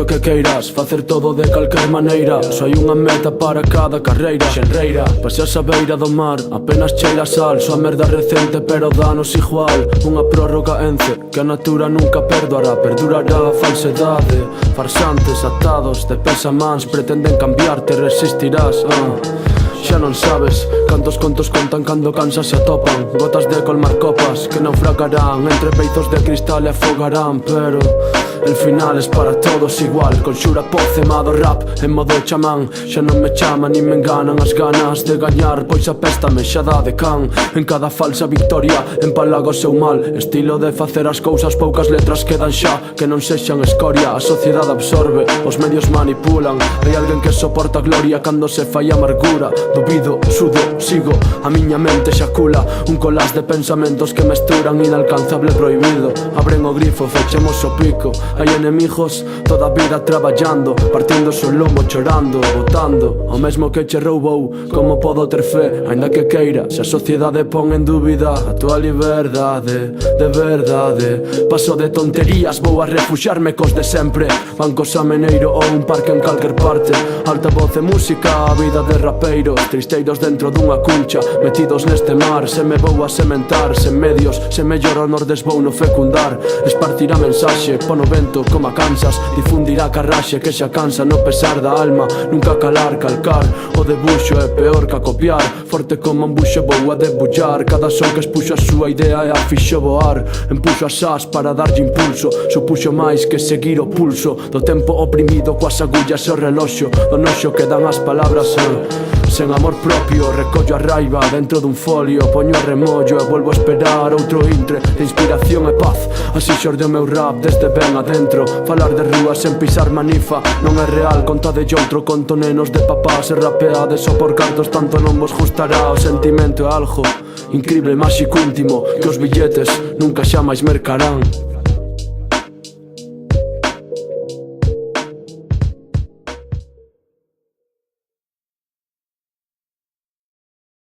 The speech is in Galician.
feito que queiras facer todo de calquer maneira. Só hai unha meta para cada carreira. Xenreira, paseas a beira do mar, apenas cheira sal. Só a merda recente pero danos igual. Unha prórroga ence que a natura nunca perdoará. Perdurará a falsedade. Farsantes atados de pés a mans pretenden cambiarte, resistirás. Xa non sabes cantos contos contan cando cansas se atopan. Gotas de colmar copas que naufragarán entre peizos de cristal e afogarán. Pero el final es para todos igual. Conxura pozemado rap en modo chamán. Xa non me chaman nin me enganan as ganas de gañar, pois a pesta me xa dá de can. En cada falsa victoria empalaga o seu mal. Estilo de facer as cousas, poucas letras quedan xa que non sexan escoria. A sociedade absorbe, os medios manipulan. Hai alguén que soporta a gloria cando se fai amargura. Dubido, sudo, sigo, a miña mente xacula un colás de pensamentos que mesturan inalcanzable prohibido. Abren o grifo, fechemos o pico. Hai enemigos toda a vida traballando, partindo o lombo, chorando, botando ao mesmo que che roubou. Como podo ter fe, ainda que queira, se a sociedade pon en dúbida a tua liberdade, de verdade. Paso de tonterías, vou a refuxiarme cos de sempre. Bancos a Meneiro ou un parque en calquer parte. Alta voz e música, a vida de rapeiros, tristeiros dentro dunha cuncha, metidos neste mar. Se me vou a sementar, sen medios, sen mellor honor desvou no fecundar. Espartirá mensaxe, pon o vento como a Kansas. Difundirá carraxe que xa cansa no pesar da alma. Nunca calar, calcar, o debuxo é peor que a copiar. Forte como un buxo vou a debullar. Cada son que expuxo a súa idea e a fixo voar. Empuxo as as para darlle impulso. Supuxo máis que seguir o pulso do tempo oprimido coas agullas e o reloxo. Do noxo que dan as palabras sen amor propio. Recollo a raiva dentro dun folio, poño a remollo e volvo a esperar outro intre de inspiración e paz. Así xorde o meu rap desde ben adentro. Falar de rúas sen pisar manifa non é real, contade outro conto, nenos de papás e rapeades só por cartos, tanto non vos gustará. O sentimento é algo incrible, máxico, íntimo, que os billetes nunca xa máis mercarán.